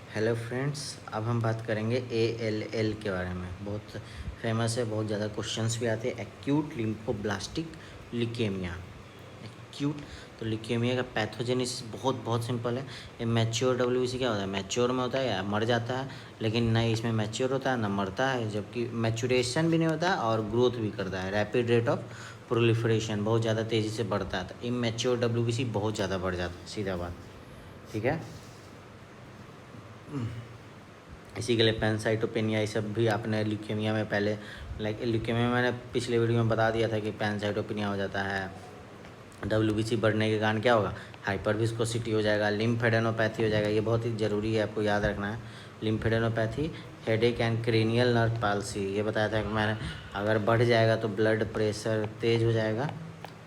Hello friends, अब हम बात करेंगे ALL के बारे में। बहुत फेमस है, बहुत ज़्यादा क्वेश्चंस भी आते हैं। Acute lymphoblastic leukaemia, acute. तो लिकेमिया का पैथोजेनेसिस बहुत बहुत सिंपल है। ये मैच्योर WBC क्या होता है, मैच्योर में होता है या मर जाता है, लेकिन ना इसमें मैच्योर होता है ना मरता है, जबकि मैच्योरेशन भी नहीं होता है और ग्रोथ भी करता है। रैपिड रेट ऑफ प्रोलिफरेशन, बहुत ज़्यादा तेज़ी से बढ़ता है। तो इमेच्योर WBC बहुत ज़्यादा बढ़ जाता है, सीधा बात, ठीक है। इसी के लिए पैनसाइटोपेनिया, ये सब भी आपने ल्यूकेमिया में पहले, लाइक ल्यूकेमिया में मैंने पिछले वीडियो में बता दिया था कि पैनसाइटोपेनिया हो जाता है। WBC बढ़ने के कारण क्या होगा, हाइपर विस्कोसिटी हो जाएगा, लिम्फेडेनोपैथी हो जाएगा। ये बहुत ही ज़रूरी है, आपको याद रखना है। Lymphadenopathy, headache and cranial nerve palsy, ये बताया था कि मैंने। अगर बढ़ जाएगा तो ब्लड प्रेशर तेज़ हो जाएगा,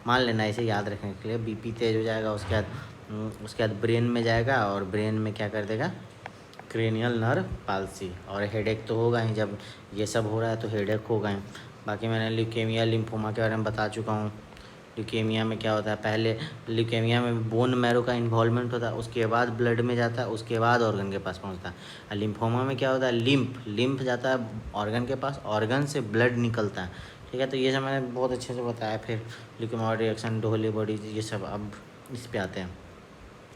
मान लेना, इसे याद रखने के लिए। BP तेज़ हो जाएगा, उसके बाद ब्रेन में जाएगा और ब्रेन में क्या कर देगा, क्रेनियल नर्व पाल्सी। और हेडेक तो होगा ही, जब ये सब हो रहा है तो हेडेक होगा ही। बाकी मैंने ल्यूकेमिया लिम्फोमा के बारे में बता चुका हूँ। ल्यूकेमिया में क्या होता है, पहले ल्यूकेमिया में बोन मैरो का इन्वॉल्वमेंट होता है, उसके बाद ब्लड में जाता है, उसके बाद ऑर्गन के पास पहुँचता है। और लिम्फोमा में क्या होता है, लिम्फ जाता है ऑर्गन के पास, ऑर्गन से ब्लड निकलता है, ठीक है। तो ये सब मैंने बहुत अच्छे से बताया। फिर ल्यूकेमिया रिएक्शन, डोहली बॉडी, ये सब अब इस पे आते हैं।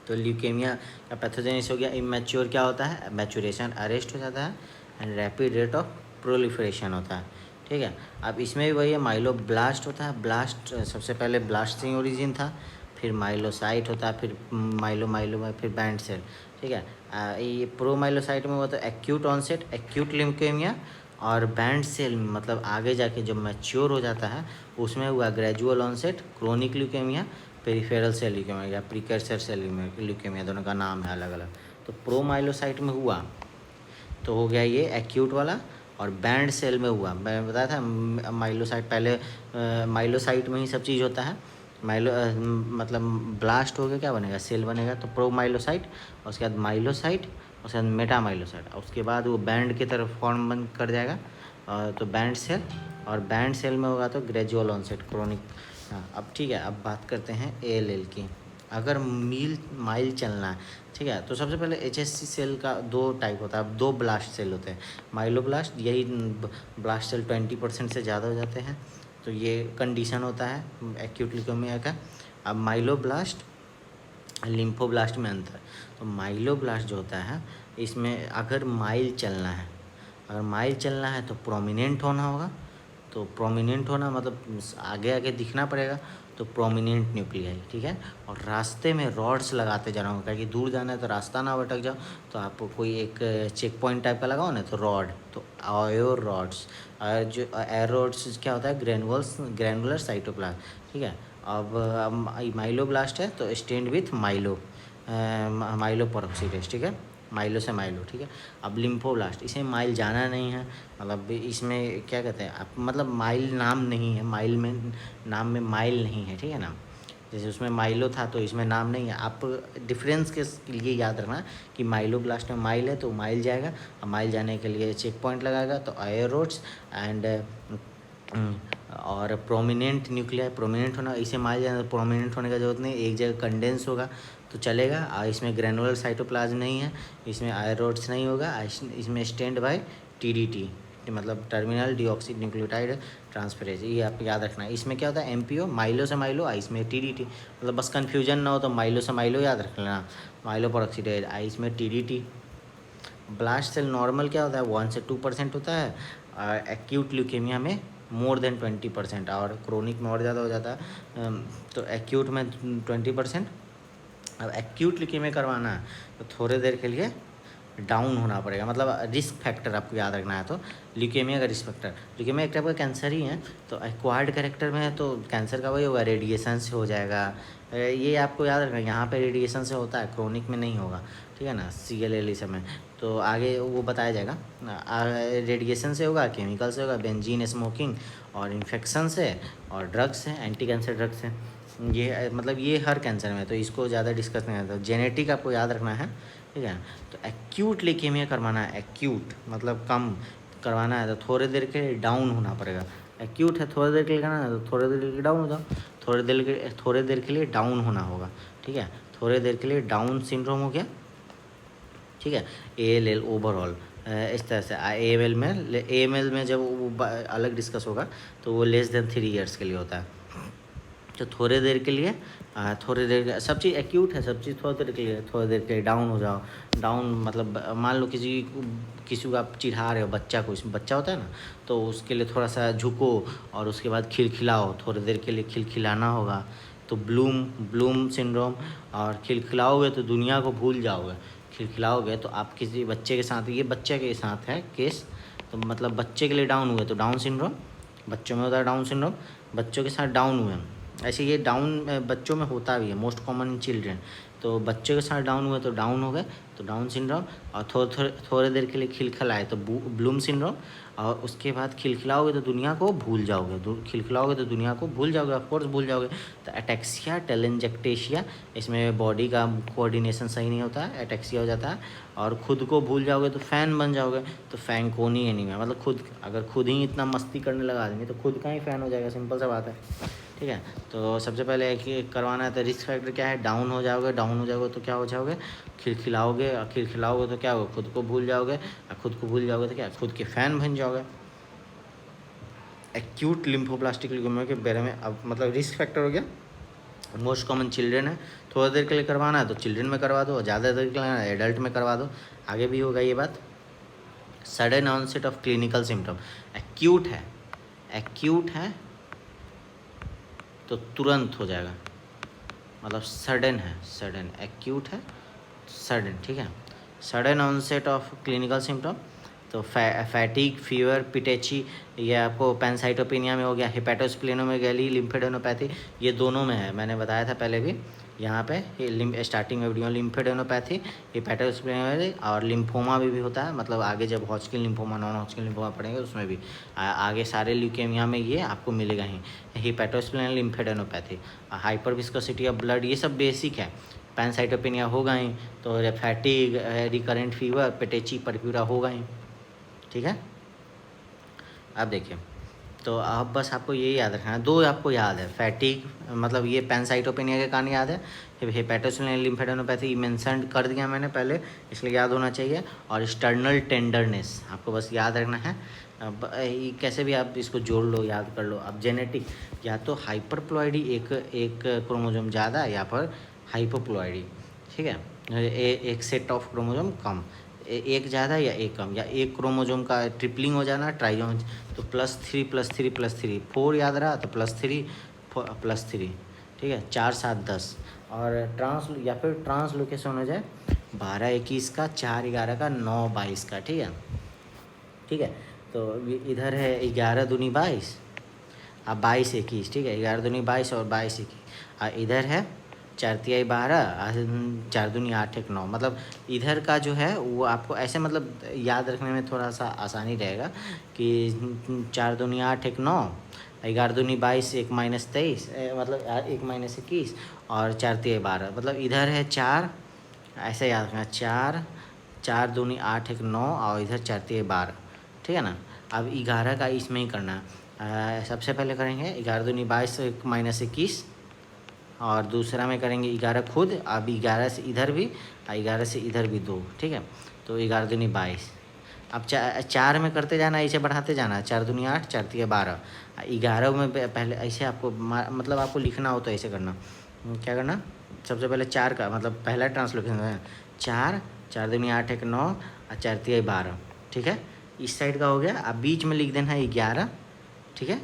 तो ल्यूकेमिया का पैथोजेनिस हो गया। इमेच्योर क्या होता है, मैचुरेशन अरेस्ट हो जाता है and rapid rate of proliferation होता है, ठीक है। अब इसमें भी वही है, माइलोब्लास्ट होता है। ब्लास्ट सबसे पहले ब्लास्ट से ओरिजिन था, फिर माइलोसाइट होता है, फिर माइलो फिर बैंड सेल, ठीक है। ये प्रोमाइलोसाइट में हुआ तो एक्यूट ऑनसेट, एक्यूट ल्यूकेमिया। और बैंड सेल मतलब आगे जाके जब मैच्योर हो जाता है उसमें हुआ gradual onset chronic leukaemia, peripheral cell leukaemia या प्रिकर्सर सेल ल्यूकेमिया, दोनों का नाम है अलग अलग। तो प्रोमाइलोसाइट में हुआ तो हो गया ये एक्यूट वाला, और बैंड सेल में हुआ, मैं बताया था माइलोसाइट पहले, माइलोसाइट में ही सब चीज़ होता है। मतलब ब्लास्ट हो गया, क्या बनेगा, सेल बनेगा, तो प्रोमाइलोसाइट, उसके बाद माइलोसाइट, उसके बाद मेटामाइलोसाइट, उसके बाद वो बैंड की तरफ फॉर्म बन कर जाएगा, तो बैंड सेल। और बैंड सेल में होगा तो ग्रेजुअल ऑनसेट क्रोनिक। हाँ, अब ठीक है, अब बात करते हैं ALL की। अगर माइल चलना है, ठीक है, तो सबसे पहले HSC सेल का दो टाइप होता है, दो ब्लास्ट सेल होते हैं। माइलोब्लास्ट, यही ब्लास्ट सेल 20% से ज़्यादा हो जाते हैं, तो ये कंडीशन होता है एक्यूट ल्यूकेमिया का। अब माइलोब्लास्ट लिम्फोब्लास्ट में अंतर। तो माइलोब्लास्ट जो होता है, इसमें अगर माइल चलना है, अगर माइल चलना है तो प्रोमिनेंट होना होगा। तो प्रोमिनेंट होना मतलब आगे आगे दिखना पड़ेगा, तो प्रोमिनेंट न्यूक्लियाई, ठीक है। और रास्ते में रॉड्स लगाते जाना होगा, क्योंकि दूर जाना है तो रास्ता ना भटक जाओ। तो आप कोई एक चेक पॉइंट टाइप का लगाओ ना, तो रॉड, तो आयो रॉड्स। जो एयर रॉड्स क्या होता है, ग्रैनुलर साइटोप्लाज्म, ठीक है। अब माइलोब्लास्ट है तो स्टेंड विथ माइलो परोक्सीडेस, ठीक है, माइलो से माइलो, ठीक है। अब लिम्फोब्लास्ट, इसे माइल जाना नहीं है, मतलब इसमें क्या कहते हैं आप, मतलब माइल नाम नहीं है, माइल में नाम में माइल नहीं है, ठीक है ना। जैसे उसमें माइलो था तो इसमें नाम नहीं है। आप डिफरेंस के लिए याद रखना कि माइलोब्लास्ट में माइल है तो माइल जाएगा, और माइल जाने के लिए चेक पॉइंट लगाएगा, तो आयोरोड्स एंड और प्रोमिनेंट न्यूक्लियाई, प्रोमिनेंट होना, इसे माइल जाना, तो प्रोमिनेंट होने का जरूरत नहीं, एक जगह कंडेंस होगा तो चलेगा। और इसमें ग्रैनुलर साइटोप्लाज्म नहीं है, इसमें आयरोड्स नहीं होगा, इसमें स्टैंड बाय TDT, मतलब टर्मिनल डीऑक्सी न्यूक्लियोटाइड ट्रांसफरेज, ये आप याद रखना है। इसमें क्या होता है, MPO, माइलो से माइलो, इसमें TDT, मतलब बस कन्फ्यूजन ना हो तो माइलो से माइलो याद रख लेना, माइलो परोक्सीडेज, इसमें TDT। ब्लास्ट सेल नॉर्मल क्या होता है, 1 से 2% होता है, और एक्यूट ल्यूकेमिया में मोर देन 20%, और क्रोनिक में और ज़्यादा हो जाता है। तो एक्यूट में 20%। अब एक्यूट ल्यूकेमिया करवाना है तो थोड़ी देर के लिए डाउन होना पड़ेगा, मतलब रिस्क फैक्टर आपको याद रखना है। तो ल्यूकेमिया का रिस्क फैक्टर, ल्यूकेमिया एक टाइप का कैंसर ही है, तो एक्वायर्ड कैरेक्टर में है तो कैंसर का वही होगा, रेडिएशन से हो जाएगा। ये आपको याद रखना, यहाँ पे रेडिएशन से होता है, क्रोनिक में नहीं होगा, ठीक है ना। CLL समय तो आगे वो बताया जाएगा। रेडिएशन से होगा, केमिकल से होगा, बेंजीन स्मोकिंग, और इन्फेक्शन से, और ड्रग्स से, एंटी कैंसर ड्रग्स से। ये मतलब ये हर कैंसर में है, तो इसको ज़्यादा डिस्कस नहीं करता। जेनेटिक आपको याद रखना है, ठीक है। तो एक्यूट ल्यूकेमिया करवाना है, एक्यूट मतलब कम करवाना है, तो थोड़ी देर के लिए डाउन होना पड़ेगा। एक्यूट है, थोड़ी देर के लिए करना है तो थोड़ी देर के लिए डाउन हो जाओ, थोड़ी देर के लिए डाउन होना होगा, ठीक है। थोड़ी देर के लिए डाउन सिंड्रोम हो गया, ठीक है। ALL ओवरऑल इस तरह से AML में जब वो अलग डिस्कस होगा तो वो लेस देन 3 ईयर्स के लिए होता है। तो थोड़ी देर के लिए थोड़ी देर सब चीज़ एक्यूट है, सब चीज़ थोड़ी देर के लिए, थोड़ी देर के लिए डाउन हो जाओ। डाउन मतलब मान लो किसी को आप चिढ़ा रहे हो, बच्चा को, इसमें बच्चा होता है ना, तो उसके लिए थोड़ा सा झुको और उसके बाद खिलखिलाओ, थोड़ी देर के लिए खिलखिलाना होगा। तो ब्लूम सिंड्रोम, और खिलखिलाओगे तो दुनिया को भूल जाओगे। खिलखिलाओगे तो आप किसी बच्चे के साथ, ये बच्चे के साथ है केस, तो मतलब बच्चे के लिए डाउन हुए तो डाउन सिंड्रोम, बच्चों में होता है डाउन सिंड्रोम, बच्चों के साथ डाउन हुए। ऐसे ये डाउन बच्चों में होता भी है, मोस्ट कॉमन इन चिल्ड्रेन। तो बच्चे के साथ डाउन हुए तो डाउन हो गए तो डाउन सिंड्रोम, और थोड़े देर के लिए खिलखिलाए तो ब्लूम सिंड्रोम, और उसके बाद खिलखिलाओगे तो दुनिया को भूल जाओगे, खिलखिलाओगे तो दुनिया को भूल जाओगे, ऑफकोर्स भूल जाओगे। तो एटेक्सिया टेलेंजेक्टेशिया, इसमें बॉडी का कोऑर्डिनेशन सही नहीं होता है, एटेक्सिया हो जाता है। और खुद को भूल जाओगे तो फ़ैन बन जाओगे, तो फैंकोनी एनीमिया, मतलब खुद, अगर खुद ही इतना मस्ती करने लगा आदमी तो खुद का ही फ़ैन हो जाएगा, सिंपल सा बात है, ठीक है। तो सबसे पहले एक करवाना है, तो रिस्क फैक्टर क्या है, डाउन हो जाओगे तो क्या हो जाओगे, खिलखिलाओगे, और खिलखिलाओगे तो क्या होगा, खुद को भूल जाओगे, और खुद को भूल जाओगे तो क्या, खुद के फ़ैन बन जाओगे। एक्यूट लिम्फोब्लास्टिक ल्यूकेमिया के बारे में अब मतलब रिस्क फैक्टर हो गया, मोस्ट कॉमन चिल्ड्रेन है, थोड़ा देर के लिए करवाना है तो चिल्ड्रेन में करवा दो, और ज़्यादा देर के लिए एडल्ट में करवा दो, आगे भी होगा ये बात। Sudden onset of clinical symptom, acute है तो तुरंत हो जाएगा, मतलब सडन है, सडन एक्यूट है सडन, ठीक है। Sudden onset of clinical symptom, तो फैटिक, फीवर, पिटेची, ये आपको पैनसाइटोपिनिया में हो गया, हेपेटोस्प्लेनोमेगैली, लिम्फेडेनोपैथी, ये दोनों में है, मैंने बताया था पहले भी यहाँ पे स्टार्टिंग में वीडियो। लिम्फेडेनोपैथी, हेपेटोस्प्लेनोमेगैली, और लिम्फोमा भी होता है, मतलब आगे जब Hodgkin lymphoma, non Hodgkin lymphoma पढ़ेंगे उसमें भी आगे सारे ल्यूकेमिया में ये आपको मिलेगा ही। हेपेटोस्प्लेनोमेगैली, lymphadenopathy, hyper viscosity of blood, ये सब बेसिक है। पैनसाइटोपिनिया होगा ही, तो फैटिक, रिकरेंट फीवर, पेटेची, परप्यूरा होगा ही, ठीक है। अब देखिए, तो अब बस आपको ये याद रखना है, दो आपको याद है, फैटिक मतलब ये पैनसाइटोपिनिया के कारण याद है, हेपेटोस्प्लेनोमेगैली, लिम्फेडेनोपैथी मेंशन कर दिया मैंने पहले, इसलिए याद होना चाहिए। और स्टर्नल टेंडरनेस आपको बस याद रखना है। अब कैसे भी आप इसको जोड़ लो, याद कर लो। अब जेनेटिक, या तो हाइपरप्लॉइडी, एक क्रोमोजोम ज़्यादा, या फिर हाइपोप्लॉइडी, ठीक है, एक सेट ऑफ क्रोमोजोम कम, एक ज़्यादा या एक कम, या एक क्रोमोजोम का ट्रिपलिंग हो जाना, ट्राइजोम, तो +3+3+3 4 याद रहा तो +3 ठीक है, 4 7 10। और या फिर ट्रांसलोकेशन हो जाए 12 21 का, 4 11 का, 9 22 का, ठीक है। तो इधर है 11 दूनी 22, अब 22 21, ठीक है, 11 दूनी 22 और 22 21, और इधर है 4 तिहाई 12, 4 दूनी 8 1 9, मतलब इधर का जो है वो आपको ऐसे मतलब याद रखने में थोड़ा सा आसानी रहेगा कि 4 दूनी 8 1 9, 11 दूनी 22, 1 -23, मतलब 1 -21, और 4 तिहाई 12, मतलब इधर है 4, ऐसे याद रखना, 4 दूनी 8 1 9, और इधर 4 तिहाई 12, ठीक है ना। अब 11 का इसमें ही करना है, सबसे पहले करेंगे 11 दूनी 22, 1 -21, और दूसरा में करेंगे 11 खुद, अब 11 से इधर भी, 11 से इधर भी 2, ठीक है, तो 11 दूनी 22। अब 4 में करते जाना, ऐसे बढ़ाते जाना, 4 दूनी 8, 4 तिहाई 12, 11 में पहले ऐसे आपको मतलब आपको लिखना हो तो ऐसे करना, क्या करना, सबसे पहले 4 का मतलब पहला ट्रांसलेशन है 4 दूनी 8 1 9, और 4 तिहाई 12, ठीक है, इस साइड का हो गया। अब बीच में लिख देना है 11, ठीक है,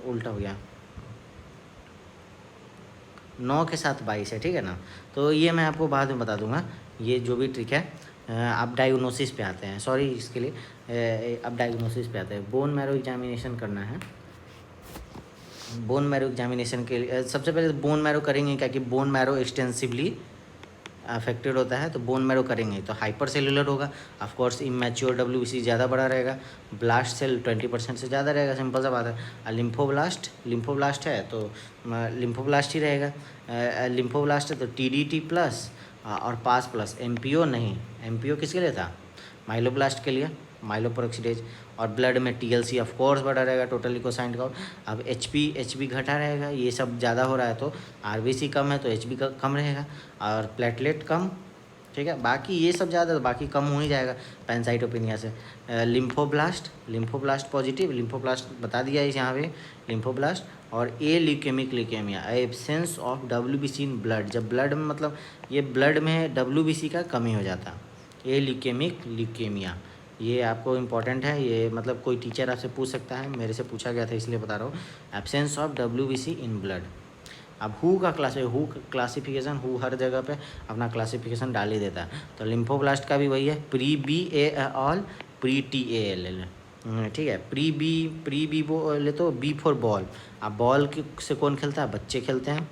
उल्टा हो गया, 9 के साथ 22 है, ठीक है ना। तो ये मैं आपको बाद में बता दूंगा, ये जो भी ट्रिक है। अब डायग्नोसिस पे आते हैं, सॉरी इसके लिए, अब डायग्नोसिस पे आते हैं। बोन मैरो एग्जामिनेशन करना है। बोन मैरो एग्जामिनेशन के लिए सबसे पहले बोन मैरो करेंगे, क्या कि बोन मैरो एक्सटेंसिवली अफेक्टेड होता है, तो बोन मैरो करेंगे तो हाइपर सेलुलर होगा, ऑफ कोर्स इमेच्योर WBC ज़्यादा बड़ा रहेगा, ब्लास्ट सेल 20% से ज़्यादा रहेगा, सिंपल सा बात है। और लिम्फोब्लास्ट है तो लिम्फोब्लास्ट ही रहेगा, लिम्फोब्लास्ट है तो TDT प्लस और पास प्लस, MPO नहीं, MPO किसके लिए था, माइलोब्लास्ट के लिए, माइलोपेरोक्सीडेज। और ब्लड में TLC ऑफ कोर्स बढ़ा रहेगा, टोटल ल्यूकोसाइट काउंट। अब HP घटा रहेगा, ये सब ज़्यादा हो रहा है तो RBC कम है तो HB कम रहेगा, और प्लेटलेट कम ठीक है। बाकी ये सब ज़्यादा, बाकी कम हो ही जाएगा पैनसाइटोपेनिया से। लिम्फोब्लास्ट पॉजिटिव, लिम्फोब्लास्ट बता दिया है यहाँ पे, लिम्फोब्लास्ट। और aleukaemic leukaemia, absence of WBC in blood, जब ब्लड में मतलब ये ब्लड में WBC का कमी हो जाता है। ए ल्यूकेमिक ल्यूकेमिया, ये आपको इम्पॉर्टेंट है, ये मतलब कोई टीचर आपसे पूछ सकता है, मेरे से पूछा गया था इसलिए बता रहा हूँ। Absence of WBC in blood. अब हु का क्लासिफिकेशन, हु हर जगह पे अपना क्लासिफिकेशन डाल ही देता है। तो लिम्फोब्लास्ट का भी वही है, प्री BAL, प्री TALL, ठीक है। प्री बी बोले तो B फॉर बॉल। अब बॉल से कौन खेलता है? बच्चे खेलते हैं,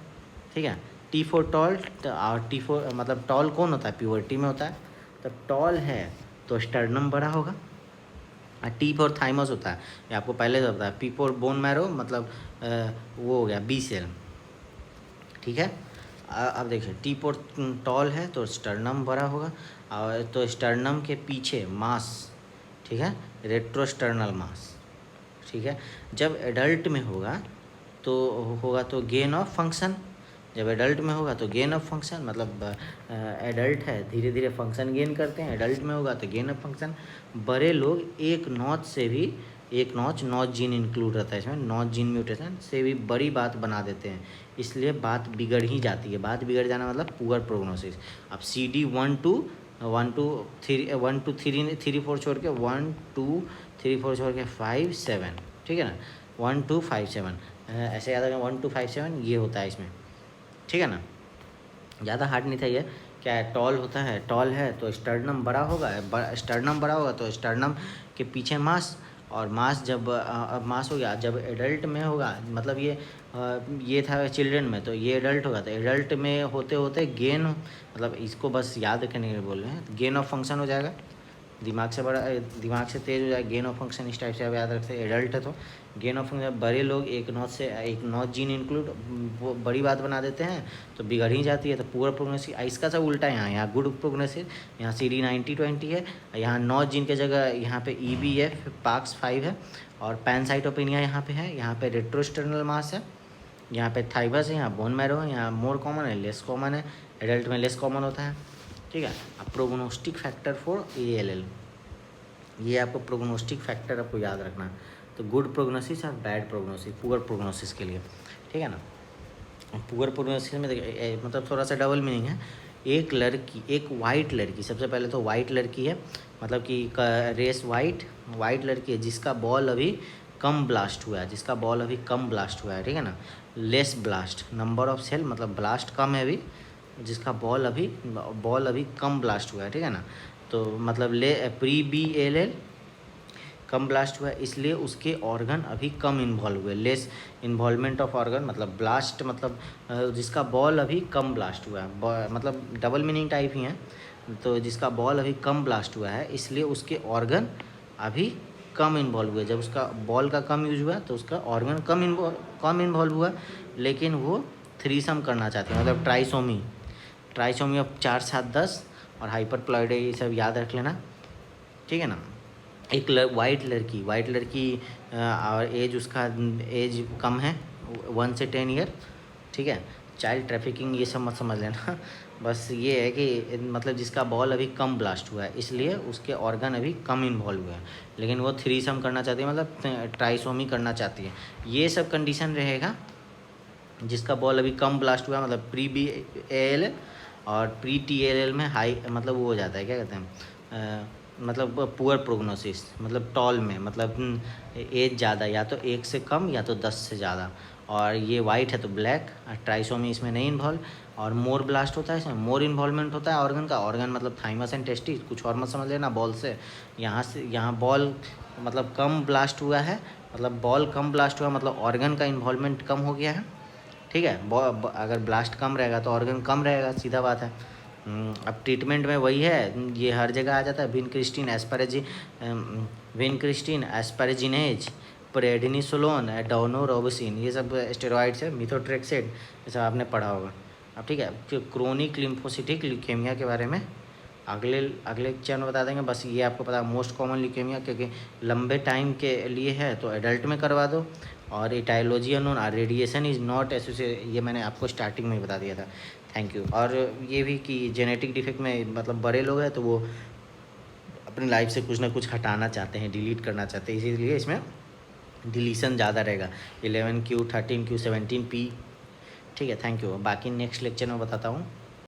ठीक है। T फॉर टॉल, और T फॉर मतलब टॉल कौन होता है? प्यूबर्टी में होता है। तो टॉल है तो स्टर्नम बड़ा होगा। T फॉर थाइमस होता है, ये आपको पहले से पता है। P फॉर बोन मैरो, मतलब वो हो गया B सेल, ठीक है। अब देखिए, टी फॉर टॉल है तो स्टर्नम बड़ा होगा, और तो स्टर्नम के पीछे मास, ठीक है, रेट्रोस्टर्नल मास, ठीक है। जब एडल्ट में होगा तो गेन ऑफ फंक्शन, जब एडल्ट में होगा तो गेन ऑफ फंक्शन, मतलब एडल्ट है धीरे धीरे फंक्शन गेन करते हैं, एडल्ट में होगा तो गेन ऑफ फंक्शन। बड़े लोग एक नॉच से भी, एक नॉच जीन इंक्लूड रहता है इसमें, नॉच जीन म्यूटेशन से भी बड़ी बात बना देते हैं, इसलिए बात बिगड़ ही जाती है। बात बिगड़ जाना मतलब पुअर प्रोग्नोसिस। अब CD 1 2 1 2 3 3 4 छोड़ के 1 2 3 4 छोड़ के 5 7, ठीक है ना, 1 2 5 7, ऐसे याद रखें, 1 2 5 7 ये होता है इसमें, ठीक है ना। ज़्यादा हार्ड नहीं था ये। क्या है? टॉल होता है, टॉल है तो स्टर्नम बड़ा होगा, स्टर्नम बड़ा होगा तो स्टर्नम के पीछे मास, और मास जब मास हो गया, जब एडल्ट में होगा, मतलब ये था चिल्ड्रन में, तो ये एडल्ट होगा, तो एडल्ट में होते होते गेन, मतलब इसको बस याद रखने के लिए बोल रहे हैं, गेन ऑफ फंक्शन हो जाएगा, दिमाग से तेज हो जाएगा, गेन ऑफ फंक्शन इस टाइप से आप याद रखते हैं। एडल्ट है तो गेन ऑफ फंक्शन, बड़े लोग एक नॉच जीन इंक्लूड, वो बड़ी बात बना देते हैं तो बिगड़ ही जाती है। तो पूरा प्रोग्नोसिस इसका सब उल्टा है, यहाँ गुड प्रोग्नोसिस, यहाँ CD 90-20 है, यहाँ नॉच जीन के जगह यहाँ पे EBF PAX5 है, और पैनसाइटोपेनिया यहाँ पे है, यहाँ पे रेट्रोस्टर्नल मास है, यहाँ पे थाइबस है, यहाँ बोन मैरो है, यहाँ मोर कॉमन है, लेस कॉमन है, एडल्ट में लेस कॉमन होता है, ठीक है। अब प्रोग्नोस्टिक फैक्टर फॉर ALL, ये आपको प्रोग्नोस्टिक फैक्टर आपको याद रखना है। तो गुड प्रोग्नोसिस और बैड प्रोग्नोसिस, पुअर प्रोग्नोसिस के लिए, ठीक है ना। पुअर प्रोग्नोसिस में देखिए मतलब थोड़ा सा डबल मीनिंग है। एक लड़की, एक वाइट लड़की, सबसे पहले तो वाइट लड़की है, मतलब कि रेस वाइट लड़की है जिसका बॉल अभी कम ब्लास्ट हुआ है, जिसका बॉल अभी कम ब्लास्ट हुआ है, ठीक है ना। Less blast, number of cell, मतलब ब्लास्ट कम है अभी, जिसका बॉल अभी कम ब्लास्ट हुआ है, ठीक है ना। तो मतलब प्री BAL कम ब्लास्ट हुआ है, इसलिए उसके ऑर्गन अभी कम इन्वॉल्व हुए। लेस इन्वॉल्वमेंट ऑफ ऑर्गन, मतलब ब्लास्ट, मतलब जिसका बॉल अभी कम ब्लास्ट हुआ है, मतलब डबल मीनिंग टाइप ही है। तो जिसका बॉल अभी कम ब्लास्ट हुआ है, इसलिए उसके ऑर्गन अभी कम इन्वॉल्व हुए। जब उसका बॉल का कम यूज हुआ तो उसका ऑर्गन कम इन्वॉल्व हुआ, लेकिन वो थ्रीसम करना चाहते हैं, मतलब ट्राइसोमी ऑफ 4 7 10 और हाइपरप्लॉइड, ये सब याद रख लेना, ठीक है ना। एक वाइट लड़की और उसका एज कम है 1 से 10 ईयर, ठीक है। चाइल्ड ट्रैफिकिंग ये सब मत समझ लेना बस ये है कि मतलब जिसका बॉल अभी कम ब्लास्ट हुआ है, इसलिए उसके ऑर्गन अभी कम इन्वॉल्व हुए हैं, लेकिन वो थ्रीसम करना चाहती है, मतलब ट्राइसोमी करना चाहती है। ये सब कंडीशन रहेगा जिसका बॉल अभी कम ब्लास्ट हुआ, मतलब प्री BAL और प्री TALL में हाई, मतलब वो हो जाता है, क्या कहते हैं, मतलब पुअर प्रोग्नोसिस, मतलब टॉल में, मतलब एज ज़्यादा, या तो 1 से कम या तो 10 से ज़्यादा, और ये वाइट है तो ब्लैक, ट्राइसोमी इसमें नहीं इन्वॉल्व, और मोर ब्लास्ट होता है, इसमें मोर इन्वॉल्वमेंट होता है ऑर्गन का, ऑर्गन मतलब थाइमस एंड टेस्टिस, कुछ और मत समझ लेना बॉल से यहाँ बॉल मतलब कम ब्लास्ट हुआ है, मतलब बॉल कम ब्लास्ट हुआ मतलब ऑर्गन का इन्वॉल्वमेंट कम हो गया है, ठीक है। अगर ब्लास्ट कम रहेगा तो ऑर्गन कम रहेगा, सीधा बात है। अब ट्रीटमेंट में वही है, ये हर जगह आ जाता है, विनक्रिस्टिन एस्पैरेजिनेज, प्रेडनिसोलोन, डाउनोरोबिसिन, ये सब स्टेरॉइड्स है, मिथोट्रेक्सेट, ये सब आपने पढ़ा होगा। अब ठीक है, फिर क्रोनिक लिम्फोसिटिक ल्यूकेमिया के बारे में अगले चैनल बता देंगे। बस ये आपको पता है मोस्ट कॉमन ल्यूकेमिया, क्योंकि लंबे टाइम के लिए है तो एडल्ट में करवा दो, और aetiology unknown, radiation is not associated, ये मैंने आपको स्टार्टिंग में ही बता दिया था। Thank you. और ये भी कि जेनेटिक डिफेक्ट में मतलब बड़े लोग हैं तो वो अपनी लाइफ से कुछ ना कुछ हटाना चाहते हैं, डिलीट करना चाहते हैं, इसीलिए इसमें डिलीशन ज़्यादा रहेगा। 11Q 13Q 17P। ठीक है, थैंक यू। बाकी नेक्स्ट लेक्चर में बताता हूँ।